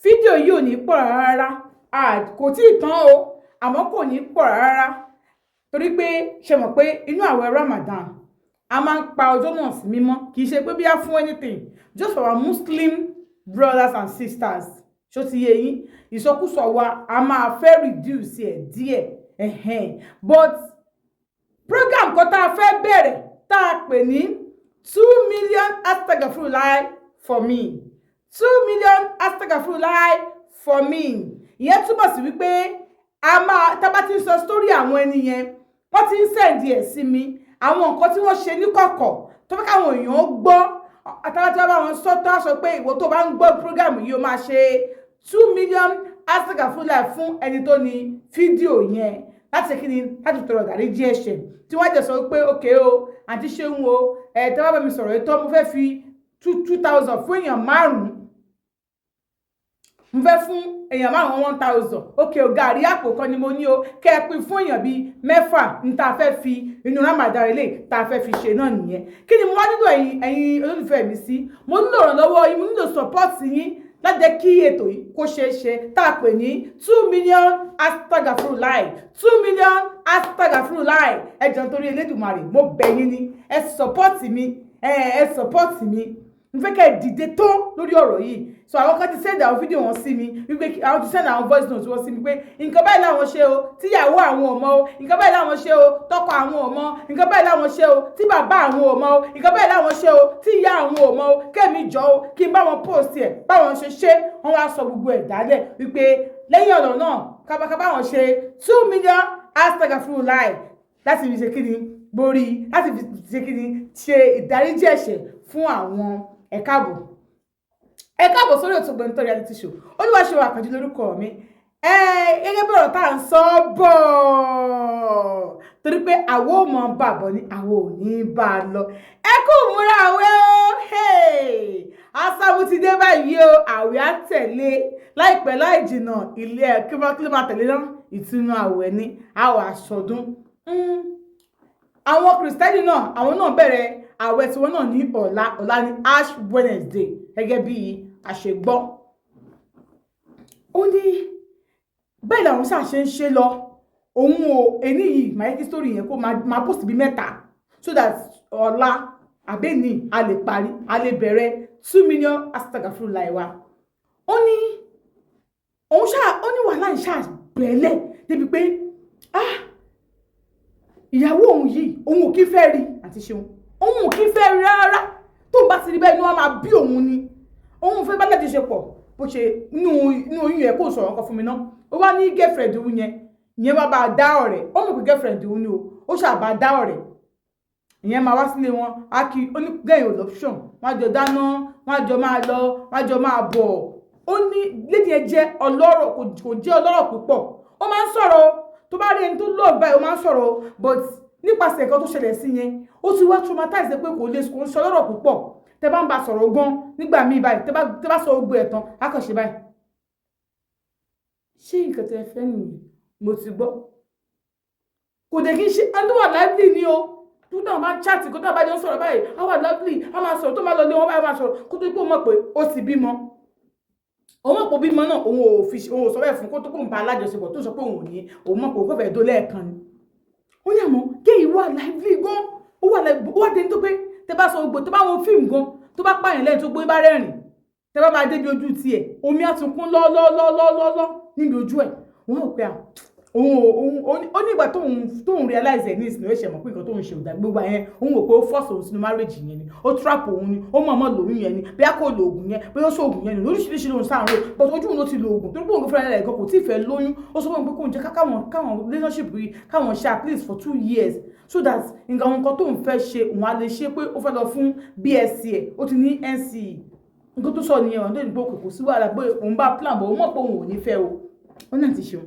fídíò yìí ò ní pọ̀ rárá kò tí ì tán o àmọ́ kò ní pọ̀ rárá torí pé ṣe mọ̀ pé inú àwẹ̀ Ramadan a máa ń pa ọjọ́ náà sí mímọ́ kì í ṣe pé bí a fún anything just for our Muslim brothers and sisters ṣó ti yé yín ìsọkúsọ wa a máa fẹ́ reduce ẹ̀ díẹ̀ but program kan tá a fẹ́ bẹ̀rẹ̀ tá a pè ní 2 million astagfirullah for me 2 million astagfirullah for me ìyẹn túmọ̀ sí wípé a máa tá bá ti ń sọ story àwọn ẹni yẹn wọ́n ti ń send ẹ̀ sí mi àwọn nǹkan tí wọ́n ṣe ní kọ̀kọ̀ tó fẹ́ káwọn èèyàn gbọ́ àtàwọn bá wọn sọ tó sọ pé ìwọ tó bá ń gbọ́ program yìí ó máa ṣe 2 million astagfirullah fún ẹni tó ní fídíò yẹn láti ṣe kí ni láti tọrọ ìdáríjì ẹ̀ṣẹ̀ tí wọ́n jẹ́ sọ pé okay o àǹtí ṣeun o tẹ́wọ́ bá mi sọ̀rọ̀ ètò mo fẹ́ fi 2000 fún èèyàn márùn-ún mo fẹ́ fún èèyàn márùn-ún 1000 okay o gàrí àpò kan ni mo ní o kẹ́ ẹ pín fún èèyàn bíi mẹ́fà ní tá a fẹ́ fi inú Ramadan ilé tá a fẹ́ fi ṣe náà nìyẹn kí ni mo wá nílò ẹ̀yin olólùfẹ́ mi sí mo nílò ìrànlọ́wọ́ yín mo nílò support yín láti jẹ́ kí ètò yìí kó ṣeé ṣe tá a pè ní 2 million astagfirullah 2 million astagfirullah ẹ jọ̀ọ́ nítorí Elédùmarè mo bẹ̀ yín ni ẹ support mi mo fẹ́ kẹ́ ẹ dìde tó lórí ọ̀rọ̀ yìí so àwọn kan ti send àwọn fídíò wọn sí mi wípé àwọn ti send àwọn voice notes wọn sí mi pé nǹkan báyìí làwọn ṣe o tíyàwó àwọn ò mọ̀ o nǹkan báyìí làwọn ṣe o tọkọ àwọn ò mọ̀ nǹkan báyìí làwọn ṣe o tí bàbá àwọn ò mọ̀ o nǹkan báyìí làwọn ṣe o tí ìyá àwọn ò mọ̀ o kẹ́mi jọ o kí n bá wọn post ẹ̀ báwọn ṣe wọ́n wá sọ gbogbo ẹ̀ dálẹ̀ wípé lẹ́yìn ọ̀nà náà kábàkábà wọn ṣe 2 million astagfirullah láti fi ṣe kíni borí láti fi ṣe kíni ṣe ìdáríjì ẹ̀ṣẹ̀ fún àwọn ẹ káàbọ̀ sórí ètò Ògbóni reality show Olúwaṣeun Àkànjí lórúkọ mi gẹ́gẹ́ bí ọ̀rọ̀ tá à ń sọ bọ̀ torí pé àwo ò mọ̀ bá bọ̀ ní àwo ò ní bá a lọ ẹ kú múra àwẹ̀ o asáwó ti dé báyìí o àwẹ̀ á tẹ̀lé láìpẹ́ láì jìnnà ilé ẹ̀ kí ló máa tẹ̀lé náà ìtúnú àwẹ̀ ní àwọ̀ àṣọdún àwọn kìrìsìtẹ́nì náà àwọn náà bẹ̀rẹ̀ àwẹ̀ tí wọ́n náà ní ọ̀la ní Ash Wednesday gẹ́gẹ́ bí àṣegbọ́ ó ní bẹ́ẹ̀ làwọn ṣàṣe ń ṣe lọ òun o ẹni yìí máa kí story yẹn kó máa post bí mẹ́ta so that ọ̀la àbẹ́ni a lè parí a lè bẹ̀rẹ̀ 2 million astagfirullah wa ó ní wàhálà ìṣàbẹ̀lẹ̀ débi pé ìyàwó òun yìí òun ò kí fẹ́ rí àti ṣeun òun ò kí fẹ́ rí rárá tó bá ti rí bẹ́ẹ̀ ni wọ́n máa bí òun ni òun fẹ́ bá láti ṣe pọ̀ bó ṣe inú oyún yẹn kó sọ̀rọ̀ kan fún mi náà ó wá ní girlfriend òun ìyẹn bá bá a dá ọ̀rẹ́ ó mọ̀ pé girlfriend òun ni ó ṣàbá dá ọ̀rẹ́ ìyẹn máa wá sílé wọn á kí onígẹ̀yìn oloption wọ́n á jọ dáná wọ́n á jọ máa lọ wọ́n á jọ máa bọ̀ ó ní lédi ẹ jẹ́ ọlọ́rọ̀ kò jẹ́ ọlọ́rọ̀ púpọ̀ ó máa ń sọ̀rọ̀ tó bá rí ẹni tó lọ́ọ̀ báyìí ó máa ń sọ̀rọ̀ but nípasẹ̀ nǹkan tó ṣẹlẹ̀ sí yẹn ó ti wá traumatize pé kò lè sọ lọ́rọ̀ púpọ̀ tẹ bá ń bá sọ̀rọ̀ gan nígbà míì báyìí tẹ bá sọ gbogbo ẹ̀ tán á kàn ṣe báyìí ṣé nǹkan tẹ fẹ́ nìyẹn mo ti gbọ́ kò dé kí n ṣe andúwà lively ni o tó náà máa ń chat kó tó bá jọ ń sọ̀rọ̀ báyìí á wà lively á máa sọ̀rọ̀ tó máa lọ lé wọn báyìí máa sọ̀rọ̀ kó tó kó mọ̀ pé ó ti bímọ òun mọ̀ pé bímọ náà òun ò sọ bẹ́ẹ̀ fún kó tó kó ń ba alájọṣepọ̀ tó sọ pé òun ò ní òun mọ̀ pé òun kò fẹ́ dó lẹ́ẹ̀kan ni ó ní àmọ́ kéyìí wà lively gan ó wà dé tó pé tẹ bá sọ gbogbo tẹ bá wọn fíìmù gan tó bá pààyàn lẹ́yìn tó gbé bá rẹ́rìn tẹ bá máa débi ojú tiẹ̀ omi àtúnkún lọ́lọ́lọ́lọ́lọ́ níbi ojú ẹ̀ wọ́n ò pé ó ní ìgbà tóun realize ẹ̀ ní ìsìn ó ṣe mọ̀ pé nǹkan tóun ṣe òdà gbogbo yẹn òun ò pé ó force òun sínú marriage yẹn ni ó trap òun ni ó mọ̀ọ́mọ̀ lòun yẹn ni bí a kò lo oògùn yẹn bí ó sọ oògùn yẹn ni lóríṣiríṣi lòun sáàrò but ojú òun ló ti lo oògùn torí pé òun fẹ́ràn ẹ̀ gan kò tí ì fẹ́ lóyún ó sọ fún mi pé kóun jẹ́ káwọn relationship yìí káwọn ṣe at least for 2 years so that nǹkan tóun fẹ́ ṣe òun á lè ṣe pé ó fẹ́ lọ fún BSc ẹ̀ ó ti ní NCE nǹkan tó sọ nìyẹn wọn tó ní pé kò sí wàhálà pé òun bá plan bọ̀ òun mọ̀ pé òun ò ní fẹ́ o ó náà ti ṣeun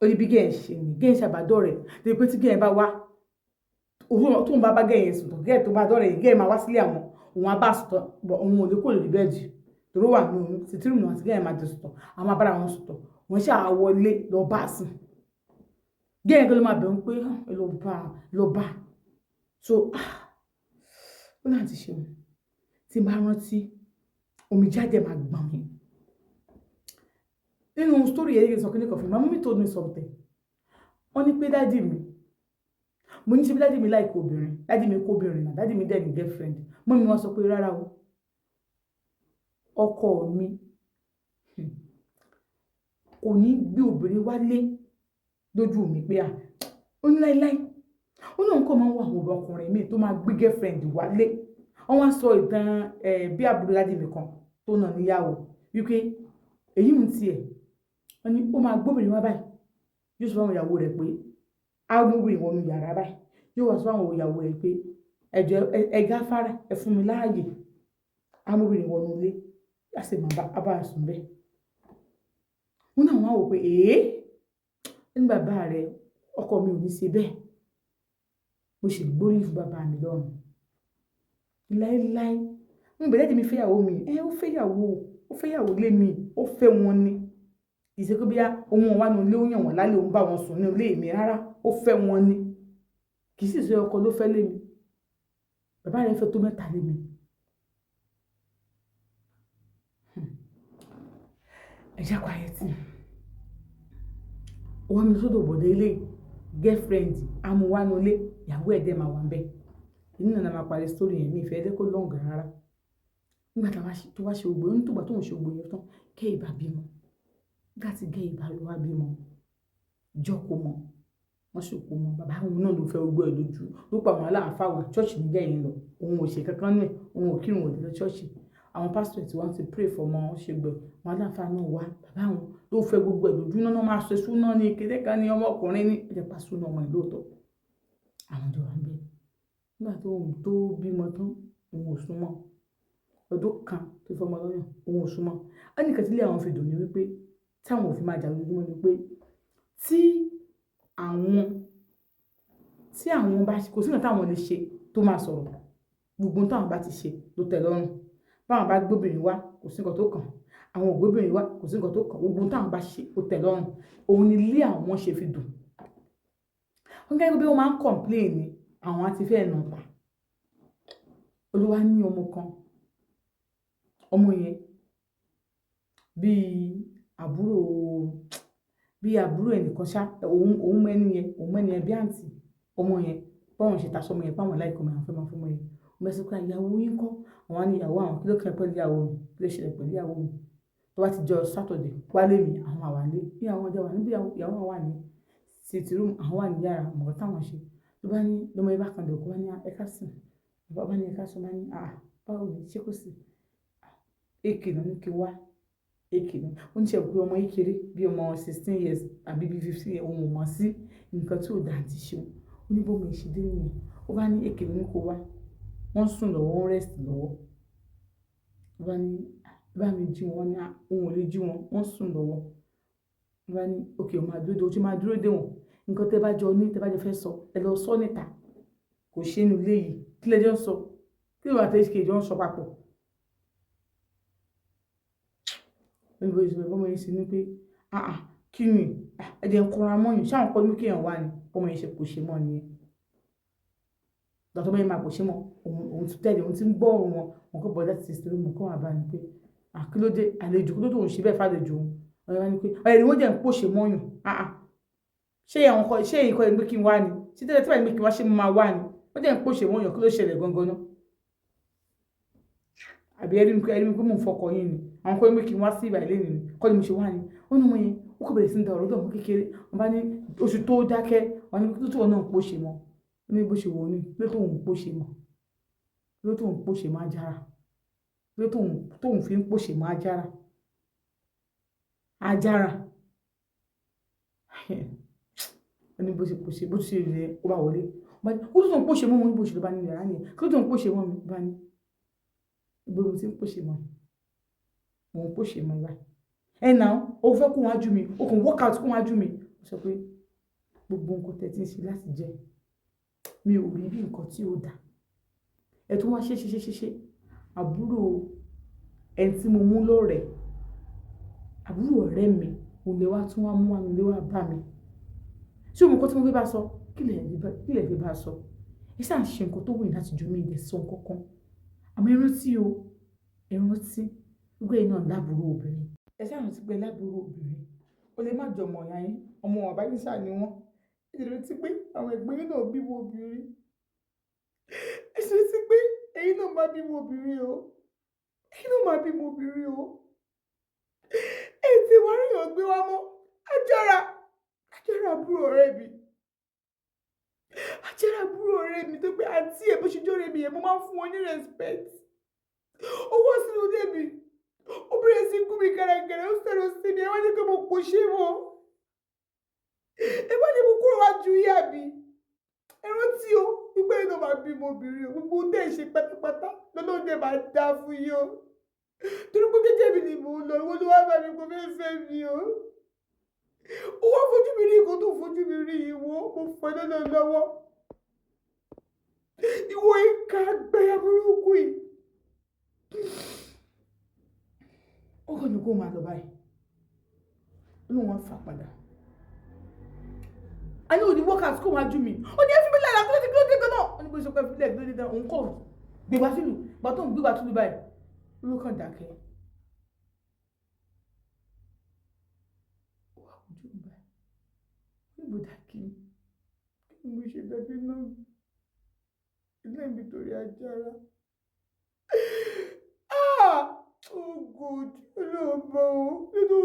orí bí gẹ́ẹ̀ ṣe ní gẹ́ẹ̀ ṣàbádọ́ rẹ̀ tó pé tí gẹ́ẹ̀ bá wá tó ń bá gẹ́ẹ̀ sùn tó gẹ́ẹ̀ tó bá dọ́ rẹ̀ gẹ́ẹ̀ máa wá sílé àwọn òun abá sùtọ̀ bọ̀ òun ò ní kò lè bẹ́ẹ̀dì tó wà ní òun títí rùn àti gẹ́ẹ̀ máa jẹ sùtọ̀ àwọn abára wọn sùtọ̀ wọ́n ṣáà wọlé lọ bá a sùn gẹ́ẹ̀ ló máa bẹ̀ ń pé lọ bá so ó náà ti ṣe tí n bá rántí omi jáde máa gbọ̀n mi nínú story yẹn kí n sọ kí ní kan fún mi. My mommy told me something. Wọ́n ní pé dáàdì mi, mo ní ṣe bí dáàdì mi láìkó obìnrin, dáàdì mi kó obìnrin náà, dáàdì mi dẹ̀ ní girlfriend. Mọ́mí wọn sọ pé rárá o, ọkọ mi kò ní gbé obìnrin wálé lójú mi pé ó ní láíláí. Ó náà kọ́ máa ń wà àwọn ọkùnrin mi tó máa gbé girlfriend wálé. Wọ́n wá sọ ìtàn bí àbúrò dáàdì mi kan tó náà níyàwó wípé èyí ń tiẹ̀ wọ́n ní ó máa gbóbìnrin wá báyìí yóò sọ fún àwọn ìyàwó rẹ̀ pé agbóbìnrin wọnú yàrá báyìí yóò wá sọ fún àwọn ìyàwó rẹ̀ pé ẹjọ́ ẹ gáfárà ẹ fún mi láàyè agbóbìnrin wọnú ilé a sì máa bá a sùn bẹ́ẹ̀. Wọ́n náà wọ́n á wò pé ní bàbá rẹ̀ ọkọ mi ò ní ṣe bẹ́ẹ̀ mo sì gbórí fún bàbá mi lọ́rùn láíláí. Mo bẹ̀rẹ̀ mi fẹ́yàwó mi ó fẹ́yàwó lé mi ó fẹ́ wọn ni ìṣe pé bí ohun wà nínú ilé ó yàn wọ́n lálẹ́ òun bá wọn sùn ní ilé mi rárá ó fẹ́ wọn ni kì í sì ṣe ọkọ ló fẹ́ lé mi bàbá rẹ̀ fẹ́ tó mẹ́ta lé mi. Ẹja quiet wọ́n mi sódò bọ̀dé ilé girlfriend amúwánulé ìyàwó ẹ̀dẹ́ máa wà ń bẹ̀ inú nàá máa parí story yẹn mi ìfẹ́ ẹ̀dẹ́ kó lọ́ǹgà rárá. Nígbà tó wá ṣe ògbó onítùgbà tó ń ṣe ògbó yẹn tán kẹ́ ìbá bímọ láti gẹ́ ìbá ló wá bímọ jọ́kó mọ́ wọ́n ṣòkó mọ́ bàbá òun náà ló fẹ́ gbọ́ ẹ̀ lójú ló pa àwọn aláàfáà wà church nígbà yẹn lọ òun ò ṣe kankan náà òun ò kírun òde lọ church àwọn pastor tí wọ́n ti pray for ọmọ wọn ṣe gbẹ wọn aláàfáà náà wá bàbá òun ló fẹ́ gbogbo ẹ̀ lójú náà máa ṣe súná ní kéde kan ní ọmọkùnrin ní ẹ̀jẹ̀ pa súná ọmọ ìlú ọ̀tọ̀ àwọn tó wà ń bẹ nígbà tó bímọ tán òun ò súnmọ́ ọdún kan tó fọmọ lọ́yàn òun ò súnmọ́ ẹnìkan tí ilé àwọn fi dùn ní wípé táwọn òfin máa jà lójúmọ́ ni pé tí àwọn bá kò sí nǹkan táwọn lè ṣe tó máa sọ̀rọ̀ gbogbo táwọn bá ti ṣe ló tẹ́ lọ́rùn báwọn bá gbóbìnrin wá kò sí nǹkan tó kàn àwọn ògbóbìnrin wá kò sí nǹkan tó kàn gbogbo táwọn bá ṣe ó tẹ́ lọ́rùn òun ni ilé àwọn ṣe fi dùn. wọ́n gẹ́gẹ́ bí wọ́n máa ń complain ni àwọn àti fẹ́ẹ̀ nà ta olúwa ní ọmọ kan ọmọ yẹn bíi àbúrò ẹnìkan ṣá òun mẹ́ni yẹn bí àǹtí ọmọ yẹn báwọn ṣe taṣọ ọmọ yẹn báwọn láìkọ́ ọmọ yẹn fẹ́ máa fún ọmọ yẹn ọmọ ẹ̀sìn kan ìyàwó yín kọ́ àwọn níyàwó àwọn kí ló kẹ́ pẹ̀lú ìyàwó mi kí ló ṣẹlẹ̀ pẹ̀lú ìyàwó mi tó bá ti jọ sátọ̀dẹ̀ wálé mi àwọn àwàlé bí àwọn ọjọ́ wà níbi ìyàwó wà ní sitting room àwọn wà ní yàrá mọ̀ táwọn ṣe tó bá ní lọ́mọ ibà kan dẹ̀ kó bá ní ẹ̀ka sùn bàbá ní ẹ̀ka sùn bá ní báwo ni ṣé kò sí èkì náà ní kí wá èkì náà ó ní ṣe pé ọmọ ìkéré bí ọmọ 16 years àbí bí 15 years òun ò mọ̀ sí nǹkan tí ò dáa ti ṣe ó ní bóun ìṣèdè nìyẹn ó bá ní èkì náà ní kó wá wọ́n sùn lọ́wọ́ wọ́n rest lọ́wọ́ bá ní bá mi jí wọn ní òun ò lè jí wọn wọ́n sùn lọ́wọ́ bá ní òkè ó máa dúró dé ó máa dúró dé wọn nǹkan tẹ́ bá jọ fẹ́ sọ ẹ lọ sọ níta kò ṣe inú ilé yìí kí lẹ́jọ́ sọ kí ló wà tẹ́ ṣe ìjọ ń sọ papọ̀. olùbọ̀ ìṣòro ọmọ yìí sì ní pé kí ni ẹ̀jẹ̀ ń kọra mọ́yìn ṣáwọn kọ́ ní kéèyàn wà ní ọmọ yìí ṣe kò ṣe mọ́ nìyẹn dọ́tọ́ bẹ́ẹ̀ máa kò ṣe mọ́ òun ti tẹ̀lé òun ti ń gbọ́ òun wọn kò bọ́dá ti ṣe mọ́ kọ́ wà bá ní pé kí ló dé àlejò kí ló tó ń ṣe bẹ́ẹ̀ fàlejò òun ọ̀rẹ́ wa ní pé ọ̀rẹ́ ni wọ́n jẹ́ ń pò ṣe mọ́yìn ṣé ìkọ́ ẹ̀ ń gbé kí n wá ni ṣé tẹ́lẹ̀ tí wàá ń gbé kí n wá ṣe máa wá ni wọ́n jẹ́ ń pò ṣe mọ́yìn kí ló ṣẹlẹ̀ gangan náà àbí ẹ̀rí mi pé mò ń fọkọ yín ni àwọn kọ́ ẹ̀ ń gbé kí n wá sí ìbà ilé ni kọ́ ni mo ṣe wá ni ó ní mo yẹn ó kò bẹ̀rẹ̀ sí ń da ọ̀rọ̀ dọ̀mọ́ kékeré wọn bá ní oṣù tó dákẹ́ wọn ní tó wọn náà ń pò ṣe mọ́ ní bó ṣe wò ní ló tóun pòṣe mọ́ ló tóun pòṣe máa jára ló tóun fi ń pòṣe máa jára ajára ní bó ṣe pòṣe bó ṣe rẹ̀ ó bá wọlé ó tó tóun pòṣe mọ́ wọn ní bó ṣe ló bá ní yàrá nìyẹn kí ló tóun pòṣe mọ́ mi bá ní gbogbo tí ń pòṣe mọ́ mò ń pòṣe mọ́ ibà ẹ̀ náà ó fẹ́ kó wájú mi ó kàn work out kó wájú mi ó sọ pé gbogbo nǹkan tẹ̀ tí ń ṣe láti jẹ́ mi ò rí bí nǹkan tí ó dà ẹ tún wá ṣe àbúrò ẹni tí mo mú lọ́rẹ̀ẹ́ àbúrò ọ̀rẹ́ mi òun lè wá tún wá mú wá nílé wá bá mi ṣé o mọ̀ nǹkan tí mo fẹ́ bá sọ kí lè fi bá sọ ẹ ṣáà ṣe nǹkan tó wùnyí láti jọ mí ìdẹ sọ kankan àmọ́ ẹrántí gbogbo ẹ̀ náà lábúrò obìnrin ẹ ṣáà rántí pé lábúrò obìnrin ó lè má jọ ọmọ ìyá yín ọmọ ọ̀bá yín ṣáà ni wọ́n ìrètí pé àwọn ẹ̀gbọ́n yín náà bímọ obìnrin ìrètí pé ẹ̀yin náà máa bímọ obìnrin o ẹ̀yin náà máa bímọ obìnrin o èyí tí wàá ríyàn gbé wá mọ́ Ajára àbúrò ọ̀rẹ́ mi Ajára àbúrò ọ̀rẹ́ mi tó pé àǹtí ẹ̀ bó ṣe jọ́ ọ̀rẹ́ mi yẹn mo máa ń fún wọn ní respect ó wá sínú ilé mi ó bẹ̀rẹ̀ sí gún mi gẹ̀rẹ́gẹ̀rẹ́ ó sọ̀rọ̀ sí mi ẹ wá ní pé mo kò ṣe mọ́ ẹ wá ní mo kúrò wájú yá mi ẹ rántí o gbígbé iná máa bímọ obìnrin o gbogbo tẹ́ ẹ ṣe pátápátá lọ́lọ́dẹ máa dá fún yín o torí pé jẹ́jẹ́ mi ni mò ń lọ ìwọ ló wá bá mi kò fẹ́ fẹ́ mi o ó wá fojú mi rí nǹkan tó fojú mi rí ìwọ mo fọ́ lọ́nà lọ́wọ́ ìwọ ìka gbẹ̀yà burúkú yìí ó kàn ní kó máa lọ báyìí inú wọn fà padà a ní òní workers kó wájú mi ó ní ẹfí mi lára tó ti gbé gan náà ó ní bó ṣe pẹ́ fílẹ̀ gbé dídán òun kò gbégbá sílù bá tó ń gbégbá sílù báyìí ló kàn dákẹ́ wà ojú mi báyìí níbo dákí kí ni mo ṣe dábí náà ilé mi torí Ajára oh God olóòbá o nínú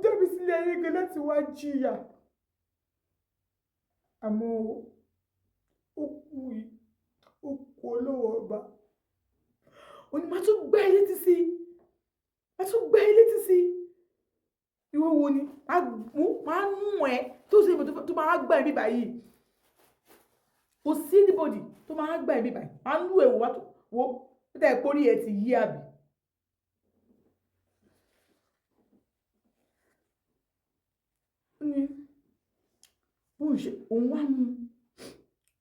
dábí sílẹ̀ ayé gan láti wá jìyà àmọ́ ó kú olówó ọba òní máa tún gbá ilé tí sí ìwọ wo ni máa mú ẹ tó ṣe tó máa gbá ẹbí báyìí kò sí anybody tó máa gbá ẹbí báyìí máa lú ẹ̀wọ̀ wá wo tẹ́ ẹ̀ pórí ẹ̀ ti yí àbí. bóun ṣe òun wá mú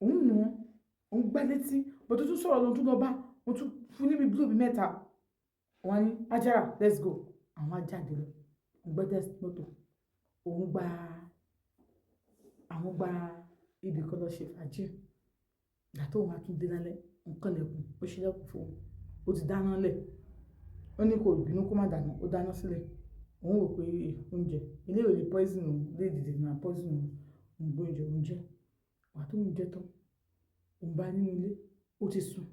òun nù òun gbá létí bó tó tún sọ̀rọ̀ lóun tún lọ bá wọn tún fún níbi bílòbí mẹ́ta wọn ní Ajára let's go àwọn ajáde lọ òun gbẹ́dẹ́ mọ́tò òun gba ibì kan lọ ṣe fàájì ìgbà tó wọn tún dé lálẹ́ nǹkan lẹ̀kùn ó ṣílẹ̀kùn fún ó ti dáná lẹ̀ ó ní kò bínú kó má dáná ó dáná sílẹ̀ òun wò pé oúnjẹ ilé ìwé ni poison òun lè dìde ní poison òun gbóúnjẹ oúnjẹ wà tó ń jẹ tán òun bá nínú ilé ó ti sùn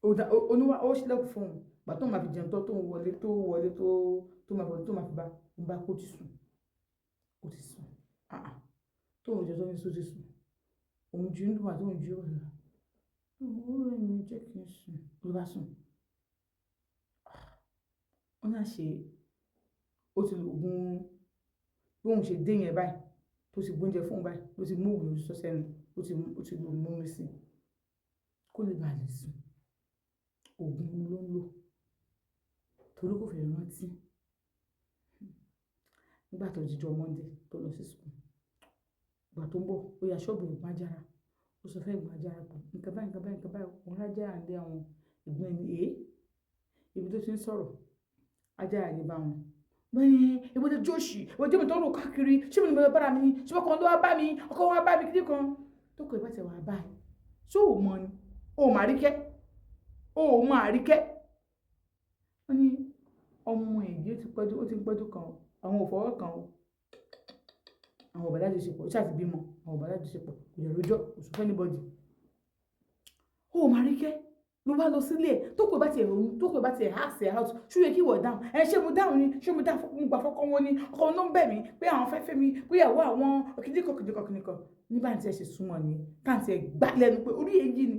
ó ṣílẹ̀kùn fún òun gbà tó máa fi jẹun tó ń wọlé tó máa bọ̀ tó máa fi bá òun bá kó ti sùn tó ń jẹ tó ní sọ ti sùn òun jí ń dùn àti òun jí ọ̀rẹ́ ó rẹ̀ mí jẹ́ kí n sùn ló bá sùn wọ́n náà ṣe ó ti lò gún bí òun ṣe dé yẹn báyìí tó ti gbóúnjẹ fún báyìí ló ti mú òun sọ sẹ́nu ó ti lò mú mi sí kó lè bàa lè sùn oògùn ló ń lò torí kò fẹ́ rántí nígbà tó jíjọ Monday tó lọ sí school ìgbà tó ń bọ̀ ó yà ṣọ́ọ̀bù ìgbọ́n Ajára ó sọ fẹ́ ìgbọ́n Ajára pọ̀ nǹkan báyìí òun Ajára ń lé àwọn ìgbọ́n ẹni ibi tó ti ń sọ̀rọ̀ Ajára ní bá wọn bẹ́ẹ̀ ìwọ́de jóòṣì ìwọ́de mi tó ń rò káàkiri ṣé mi ní bẹ́ẹ̀ bára mi ṣé ọkọ̀ ló wá bá mi ọkọ̀ wá bá mi kíní kan tó kọ̀ ìbá tẹ̀ wá báyìí ṣé ò mọ ni ò mà Àríkẹ́ wọ́n ní ọmọ èdè ó ti pẹ́jù kan àwọn òfòwò kan àwọn ọ̀bàdà àjọṣepọ̀ ó ṣàti bímọ àwọn ọ̀bàdà àjọṣepọ̀ kò yẹ lójọ́ kò sọ fún anybody ò mà Àríkẹ́ ló bá lọ sílé ẹ̀ tó kò bá tiẹ̀ ask ẹ̀ out ṣó yẹ kí wọ̀ dáhùn ẹ ṣé mo dáhùn ni ṣé mo gbà fọ́kọ́ wọn ni ọkọ wọn ló ń bẹ̀ mí pé àwọn fẹ́ fẹ́ mi pé ìyàwó àwọn kìdíkọ̀ ní bá ń tiẹ̀ ṣe súnmọ́ ni káàntì ẹ̀ gbá lẹ́nu pé orí èyí ni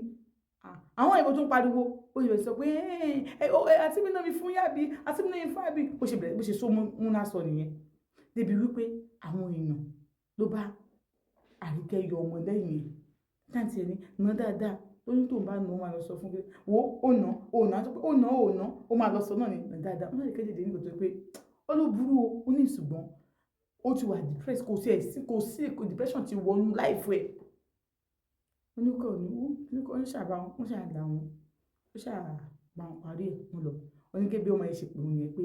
àwọn ìbò tó ń pariwo ó yẹ sọ pé àti mi náà mi fún yàbí àti mi náà mi fún yàbí bó ṣe so múná sọ nìyẹn débi wípé àwọn èèyàn ló bá Àríkẹ́ yọ ọmọ lẹ́yìn káàntì ẹ̀ ní ná dáadáa lóyún tó ń bá nà ó máa lọ sọ fún pé wo ó nà ó máa lọ sọ náà ní dáadáa wọn lè kéde dé nígbà tó pé ó ló burú ó ní ṣùgbọ́n ó ti wà depressed kò sí depression ti wọnú láìfọ ẹ̀ oníkọ̀ ń ṣàbá wọn ṣàdá wọn ó ṣàbá wọn parí ẹ̀ wọn lọ oníkẹ́ bí ọmọ yẹn ṣe pè wọn yẹn pé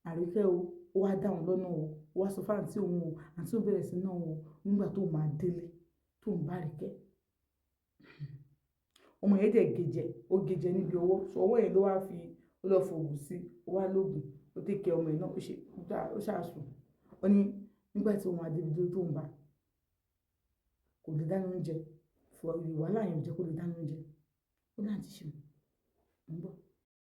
Àríkẹ́ ó wá dá wọn lọ́nà ó wá sọ fún àǹtí òun àǹtí òun bẹ̀rẹ̀ sí náà wọn nígbà tó máa délé tó ń bá Àríkẹ́ ọmọ yẹn dẹ̀ gèjẹ ó gèjẹ níbi ọwọ́ so ọwọ́ yẹn ló wá fi ó lọ fògùn sí ó wá lóògùn ó tẹ̀kẹ́ ọmọ ẹ̀ náà ó ṣàṣùn ó ní nígbà tí òun adébídé tó ń bá kò lè dáná oúnjẹ fún ìwà láàyè jẹ́ kó lè dáná oúnjẹ ó náà ti ṣe ń bọ̀.